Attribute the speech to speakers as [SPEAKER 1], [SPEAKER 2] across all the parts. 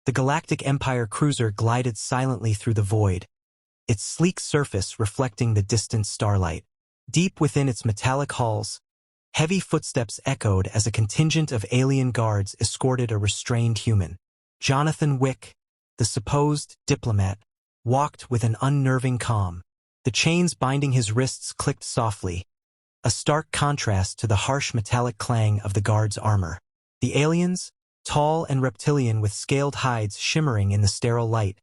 [SPEAKER 1] The Galactic Empire cruiser glided silently through the void, its sleek surface reflecting the distant starlight. Deep within its metallic halls, heavy footsteps echoed as a contingent of alien guards escorted a restrained human. Jonathan Wick, the supposed diplomat, walked with an unnerving calm. The chains binding his wrists clicked softly, a stark contrast to the harsh metallic clang of the guard's armor. The aliens, tall and reptilian with scaled hides shimmering in the sterile light,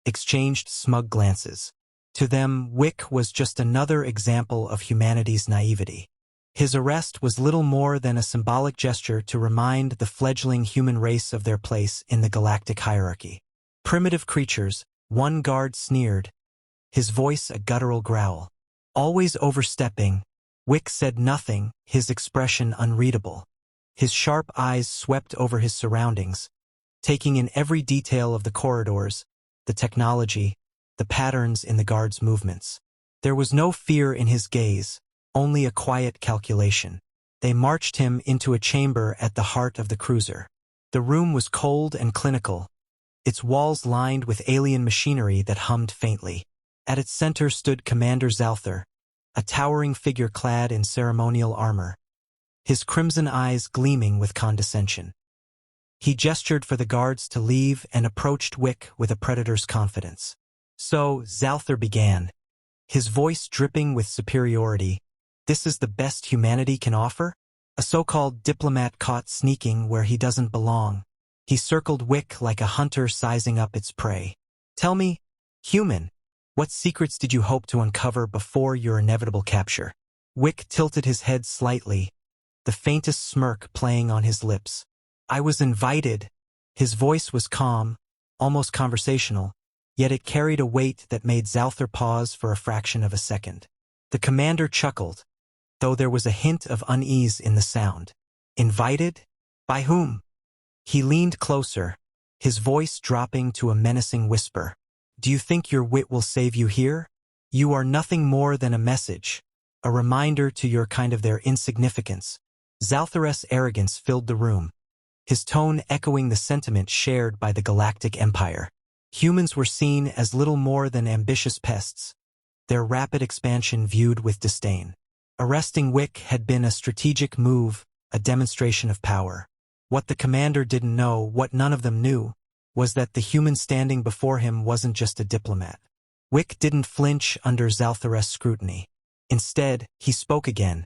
[SPEAKER 1] exchanged smug glances. To them, Wick was just another example of humanity's naivety. His arrest was little more than a symbolic gesture to remind the fledgling human race of their place in the galactic hierarchy. Primitive creatures, one guard sneered, his voice a guttural growl. Always overstepping, Wick said nothing, his expression unreadable. His sharp eyes swept over his surroundings, taking in every detail of the corridors, the technology, the patterns in the guards' movements. There was no fear in his gaze, only a quiet calculation. They marched him into a chamber at the heart of the cruiser. The room was cold and clinical, its walls lined with alien machinery that hummed faintly. At its center stood Commander Zalthar, a towering figure clad in ceremonial armor, his crimson eyes gleaming with condescension. He gestured for the guards to leave and approached Wick with a predator's confidence. "So," Zalthar began, his voice dripping with superiority, "this is the best humanity can offer? A so-called diplomat caught sneaking where he doesn't belong." He circled Wick like a hunter sizing up its prey. "Tell me, human, what secrets did you hope to uncover before your inevitable capture?" Wick tilted his head slightly, the faintest smirk playing on his lips. "I was invited." His voice was calm, almost conversational, yet it carried a weight that made Zalthar pause for a fraction of a second. The commander chuckled, though there was a hint of unease in the sound. "Invited? By whom?" He leaned closer, his voice dropping to a menacing whisper. "Do you think your wit will save you here? You are nothing more than a message, a reminder to your kind of their insignificance." Zalthar's arrogance filled the room, his tone echoing the sentiment shared by the Galactic Empire. Humans were seen as little more than ambitious pests, their rapid expansion viewed with disdain. Arresting Wick had been a strategic move, a demonstration of power. What the commander didn't know, what none of them knew, was that the human standing before him wasn't just a diplomat. Wick didn't flinch under Zalthar's scrutiny. Instead, he spoke again,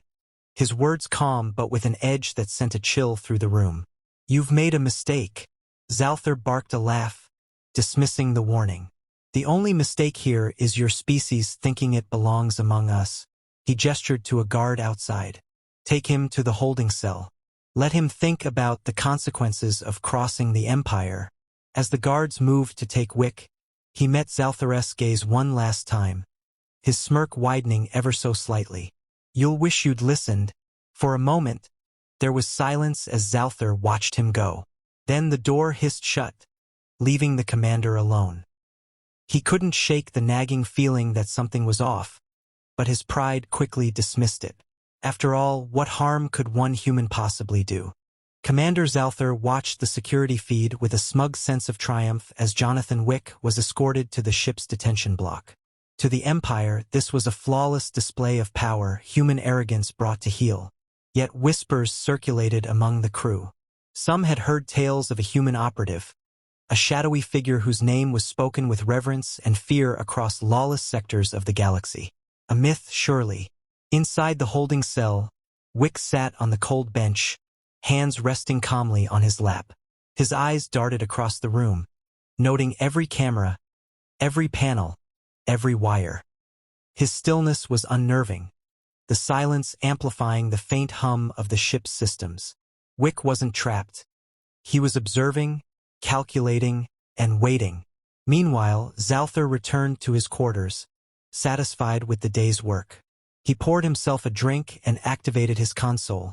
[SPEAKER 1] his words calm but with an edge that sent a chill through the room. "You've made a mistake." Zalthar barked a laugh, dismissing the warning. "The only mistake here is your species thinking it belongs among us." He gestured to a guard outside. "Take him to the holding cell. Let him think about the consequences of crossing the Empire." As the guards moved to take Wick, he met Zalthar's gaze one last time, his smirk widening ever so slightly. "You'll wish you'd listened." For a moment, there was silence as Zalthar watched him go. Then the door hissed shut, leaving the commander alone. He couldn't shake the nagging feeling that something was off, but his pride quickly dismissed it. After all, what harm could one human possibly do? Commander Zalthar watched the security feed with a smug sense of triumph as Jonathan Wick was escorted to the ship's detention block. To the Empire, this was a flawless display of power, human arrogance brought to heel. Yet whispers circulated among the crew. Some had heard tales of a human operative, a shadowy figure whose name was spoken with reverence and fear across lawless sectors of the galaxy. A myth, surely. Inside the holding cell, Wick sat on the cold bench, hands resting calmly on his lap. His eyes darted across the room, noting every camera, every panel, every wire. His stillness was unnerving, the silence amplifying the faint hum of the ship's systems. Wick wasn't trapped. He was observing, calculating, and waiting. Meanwhile, Zalthar returned to his quarters, satisfied with the day's work. He poured himself a drink and activated his console,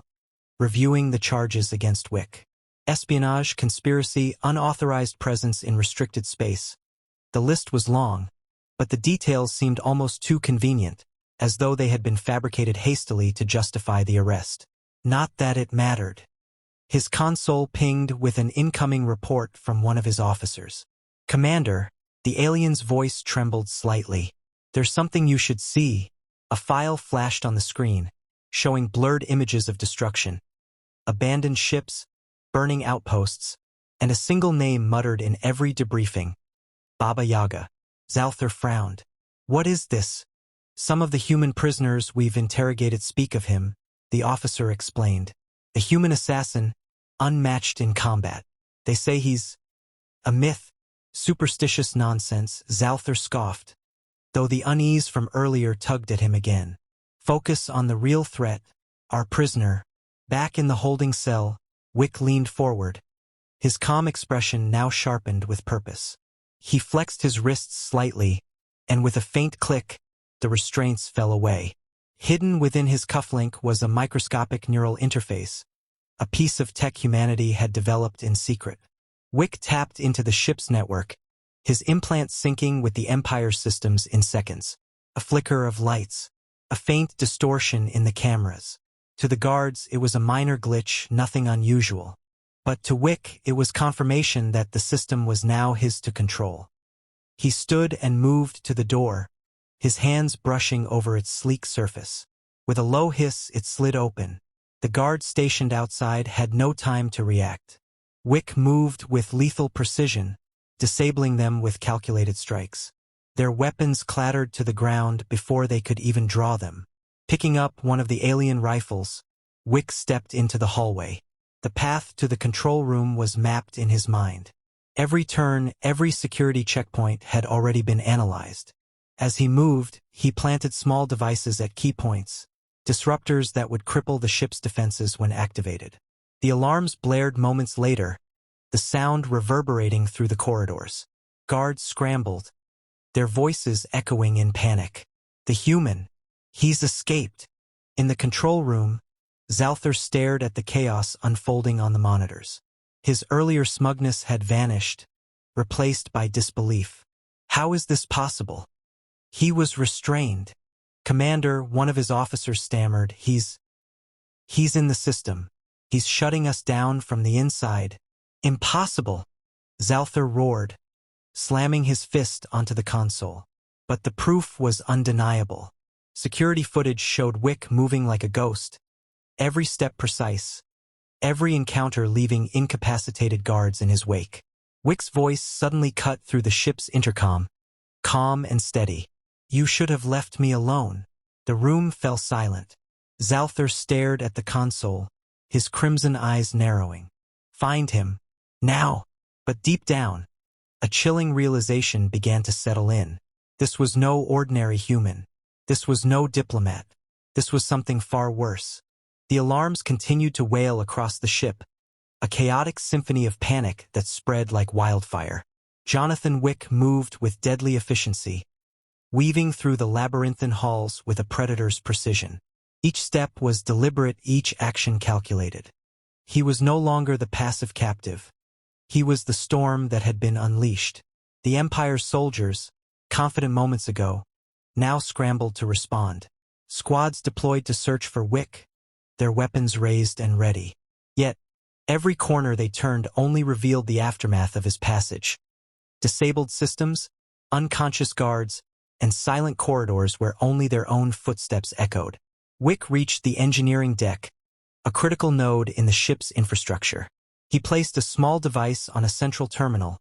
[SPEAKER 1] reviewing the charges against Wick. Espionage, conspiracy, unauthorized presence in restricted space. The list was long, but the details seemed almost too convenient, as though they had been fabricated hastily to justify the arrest. Not that it mattered. His console pinged with an incoming report from one of his officers. "Commander," the alien's voice trembled slightly. "There's something you should see." A file flashed on the screen, showing blurred images of destruction. Abandoned ships, burning outposts, and a single name muttered in every debriefing: Baba Yaga. Zalthar frowned. "What is this?" "Some of the human prisoners we've interrogated speak of him," the officer explained. "A human assassin, unmatched in combat. They say he's a myth." "Superstitious nonsense," Zalthar scoffed, though the unease from earlier tugged at him again. "Focus on the real threat, our prisoner." Back in the holding cell, Wick leaned forward, his calm expression now sharpened with purpose. He flexed his wrists slightly, and with a faint click, the restraints fell away. Hidden within his cufflink was a microscopic neural interface, a piece of tech humanity had developed in secret. Wick tapped into the ship's network, his implant syncing with the Empire's systems in seconds. A flicker of lights, a faint distortion in the cameras. To the guards, it was a minor glitch, nothing unusual. But to Wick, it was confirmation that the system was now his to control. He stood and moved to the door, his hands brushing over its sleek surface. With a low hiss, it slid open. The guards stationed outside had no time to react. Wick moved with lethal precision, disabling them with calculated strikes. Their weapons clattered to the ground before they could even draw them. Picking up one of the alien rifles, Wick stepped into the hallway. The path to the control room was mapped in his mind. Every turn, every security checkpoint had already been analyzed. As he moved, he planted small devices at key points, disruptors that would cripple the ship's defenses when activated. The alarms blared moments later, the sound reverberating through the corridors. Guards scrambled, their voices echoing in panic. "The human! He's escaped!" In the control room, Zalthar stared at the chaos unfolding on the monitors. His earlier smugness had vanished, replaced by disbelief. How is this possible? He was restrained. "Commander," one of his officers stammered, He's in the system. He's shutting us down from the inside." "Impossible!" Zalthar roared, slamming his fist onto the console. But the proof was undeniable. Security footage showed Wick moving like a ghost, every step precise, every encounter leaving incapacitated guards in his wake. Wick's voice suddenly cut through the ship's intercom, calm and steady. "You should have left me alone." The room fell silent. Zalthar stared at the console, his crimson eyes narrowing. "Find him. Now." But deep down, a chilling realization began to settle in. This was no ordinary human. This was no diplomat. This was something far worse. The alarms continued to wail across the ship, a chaotic symphony of panic that spread like wildfire. Jonathan Wick moved with deadly efficiency, weaving through the labyrinthine halls with a predator's precision. Each step was deliberate, each action calculated. He was no longer the passive captive. He was the storm that had been unleashed. The Empire's soldiers, confident moments ago, now scrambled to respond. Squads deployed to search for Wick, their weapons raised and ready. Yet, every corner they turned only revealed the aftermath of his passage. Disabled systems, unconscious guards, and silent corridors where only their own footsteps echoed. Wick reached the engineering deck, a critical node in the ship's infrastructure. He placed a small device on a central terminal,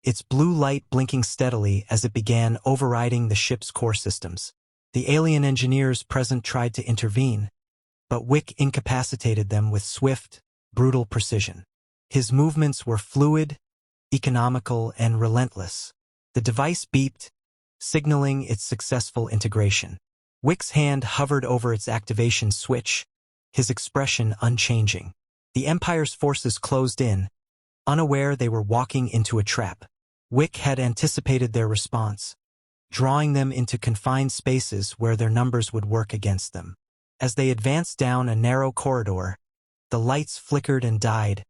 [SPEAKER 1] its blue light blinking steadily as it began overriding the ship's core systems. The alien engineers present tried to intervene, but Wick incapacitated them with swift, brutal precision. His movements were fluid, economical, and relentless. The device beeped, signaling its successful integration. Wick's hand hovered over its activation switch, his expression unchanging. The Empire's forces closed in, unaware they were walking into a trap. Wick had anticipated their response, drawing them into confined spaces where their numbers would work against them. As they advanced down a narrow corridor, the lights flickered and died,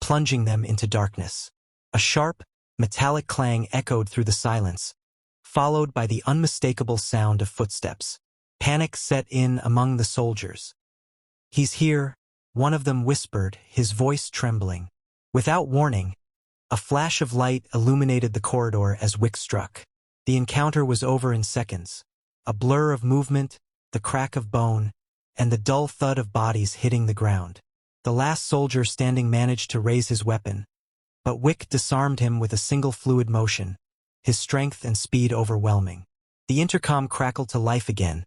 [SPEAKER 1] plunging them into darkness. A sharp, metallic clang echoed through the silence, followed by the unmistakable sound of footsteps. Panic set in among the soldiers. "He's here," one of them whispered, his voice trembling. Without warning, a flash of light illuminated the corridor as Wick struck. The encounter was over in seconds. A blur of movement, the crack of bone, and the dull thud of bodies hitting the ground. The last soldier standing managed to raise his weapon, but Wick disarmed him with a single fluid motion, his strength and speed overwhelming. The intercom crackled to life again,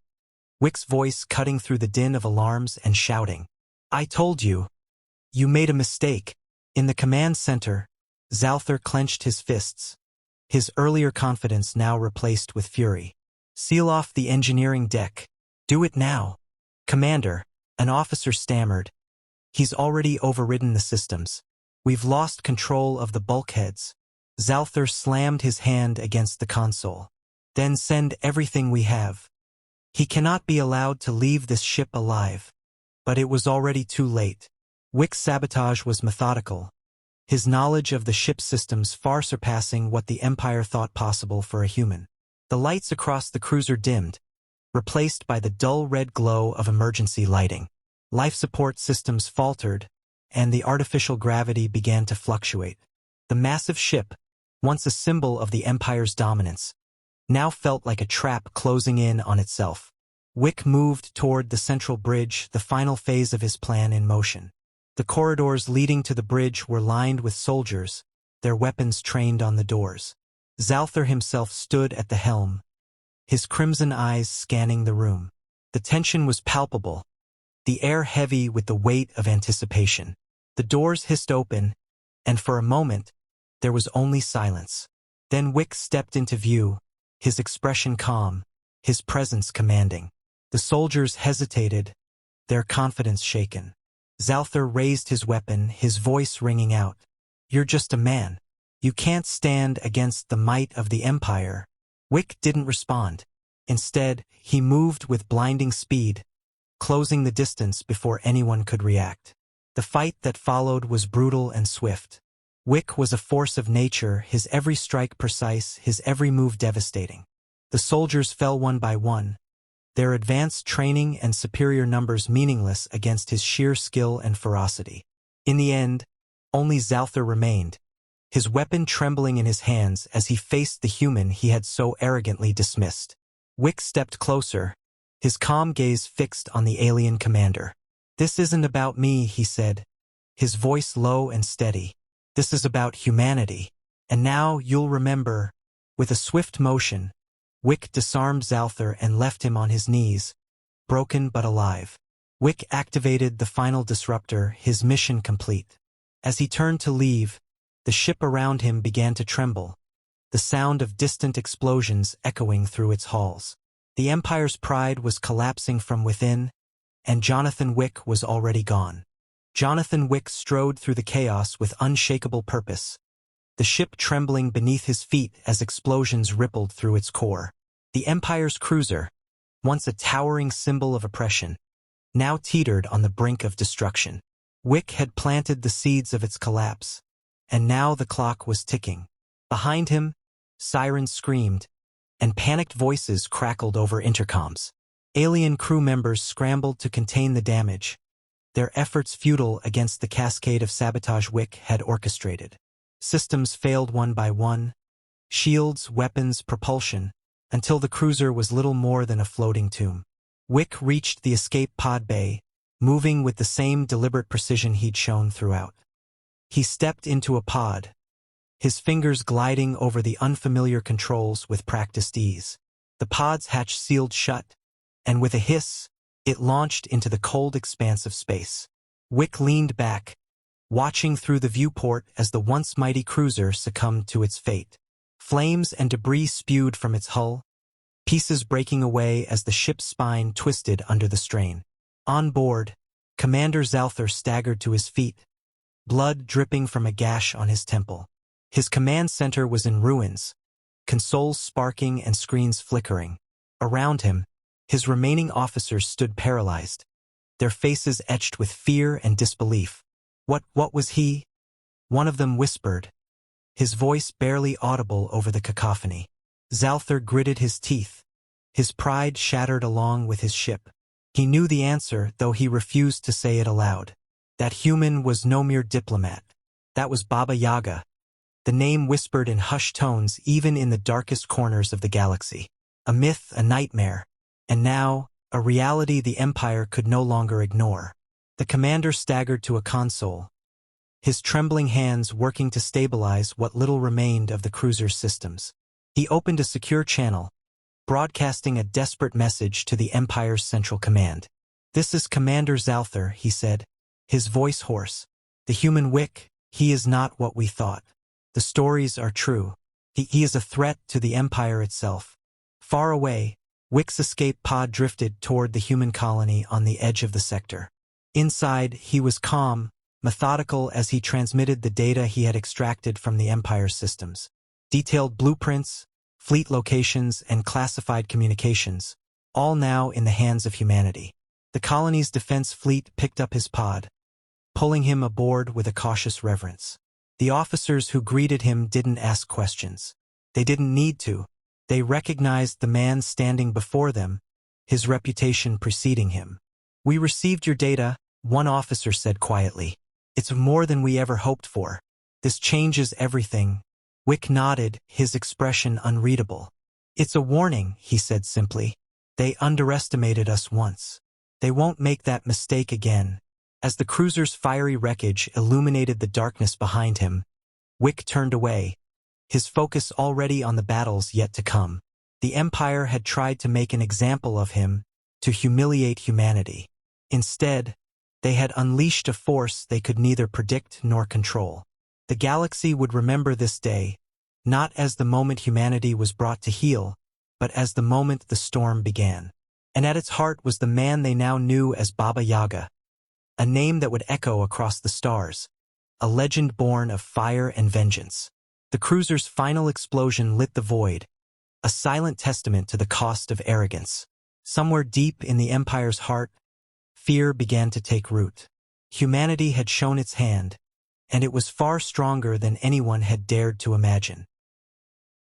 [SPEAKER 1] Wick's voice cutting through the din of alarms and shouting. "I told you. You made a mistake." In the command center, Zalthar clenched his fists, his earlier confidence now replaced with fury. "Seal off the engineering deck. Do it now." "Commander," an officer stammered. "He's already overridden the systems. We've lost control of the bulkheads." Zalthar slammed his hand against the console. "Then send everything we have. He cannot be allowed to leave this ship alive." But it was already too late. Wick's sabotage was methodical, his knowledge of the ship's systems far surpassing what the Empire thought possible for a human. The lights across the cruiser dimmed, replaced by the dull red glow of emergency lighting. Life support systems faltered, and the artificial gravity began to fluctuate. The massive ship, once a symbol of the Empire's dominance, now felt like a trap closing in on itself. Wick moved toward the central bridge, the final phase of his plan in motion. The corridors leading to the bridge were lined with soldiers, their weapons trained on the doors. Zalthar himself stood at the helm, his crimson eyes scanning the room. The tension was palpable, the air heavy with the weight of anticipation. The doors hissed open, and for a moment, there was only silence. Then Wick stepped into view, his expression calm, his presence commanding. The soldiers hesitated, their confidence shaken. Zalthar raised his weapon, his voice ringing out. "You're just a man. You can't stand against the might of the Empire." Wick didn't respond. Instead, he moved with blinding speed, closing the distance before anyone could react. The fight that followed was brutal and swift. Wick was a force of nature, his every strike precise, his every move devastating. The soldiers fell one by one, their advanced training and superior numbers meaningless against his sheer skill and ferocity. In the end, only Zalthar remained, his weapon trembling in his hands as he faced the human he had so arrogantly dismissed. Wick stepped closer, his calm gaze fixed on the alien commander. "This isn't about me," he said, his voice low and steady. "This is about humanity. And now you'll remember." With a swift motion, Wick disarmed Zalthar and left him on his knees, broken but alive. Wick activated the final disruptor, his mission complete. As he turned to leave, the ship around him began to tremble, the sound of distant explosions echoing through its halls. The Empire's pride was collapsing from within, and Jonathan Wick was already gone. Jonathan Wick strode through the chaos with unshakable purpose, the ship trembling beneath his feet as explosions rippled through its core. The Empire's cruiser, once a towering symbol of oppression, now teetered on the brink of destruction. Wick had planted the seeds of its collapse, and now the clock was ticking. Behind him, sirens screamed, and panicked voices crackled over intercoms. Alien crew members scrambled to contain the damage, their efforts futile against the cascade of sabotage Wick had orchestrated. Systems failed one by one, shields, weapons, propulsion, until the cruiser was little more than a floating tomb. Wick reached the escape pod bay, moving with the same deliberate precision he'd shown throughout. He stepped into a pod, his fingers gliding over the unfamiliar controls with practiced ease. The pod's hatch sealed shut, and with a hiss, it launched into the cold expanse of space. Wick leaned back, watching through the viewport as the once mighty cruiser succumbed to its fate. Flames and debris spewed from its hull, pieces breaking away as the ship's spine twisted under the strain. On board, Commander Zalthar staggered to his feet, blood dripping from a gash on his temple. His command center was in ruins, consoles sparking and screens flickering. Around him, his remaining officers stood paralyzed, their faces etched with fear and disbelief. What was he?" One of them whispered, his voice barely audible over the cacophony. Zalthar gritted his teeth, his pride shattered along with his ship. He knew the answer, though he refused to say it aloud. That human was no mere diplomat. That was Baba Yaga, the name whispered in hushed tones even in the darkest corners of the galaxy. A myth, a nightmare, and now, a reality the Empire could no longer ignore. The commander staggered to a console, his trembling hands working to stabilize what little remained of the cruiser's systems. He opened a secure channel, broadcasting a desperate message to the Empire's central command. "This is Commander Zalthar," he said, his voice hoarse. "The human Wick, he is not what we thought. The stories are true. He is a threat to the Empire itself." Far away, Wick's escape pod drifted toward the human colony on the edge of the sector. Inside, he was calm, methodical as he transmitted the data he had extracted from the Empire's systems. Detailed blueprints, fleet locations, and classified communications, all now in the hands of humanity. The colony's defense fleet picked up his pod, pulling him aboard with a cautious reverence. The officers who greeted him didn't ask questions. They didn't need to. They recognized the man standing before them, his reputation preceding him. "We received your data," one officer said quietly. "It's more than we ever hoped for. This changes everything." Wick nodded, his expression unreadable. "It's a warning," he said simply. "They underestimated us once. They won't make that mistake again." As the cruiser's fiery wreckage illuminated the darkness behind him, Wick turned away, his focus already on the battles yet to come. The Empire had tried to make an example of him, to humiliate humanity. Instead, they had unleashed a force they could neither predict nor control. The galaxy would remember this day, not as the moment humanity was brought to heel, but as the moment the storm began. And at its heart was the man they now knew as Baba Yaga, a name that would echo across the stars, a legend born of fire and vengeance. The cruiser's final explosion lit the void, a silent testament to the cost of arrogance. Somewhere deep in the Empire's heart, fear began to take root. Humanity had shown its hand, and it was far stronger than anyone had dared to imagine.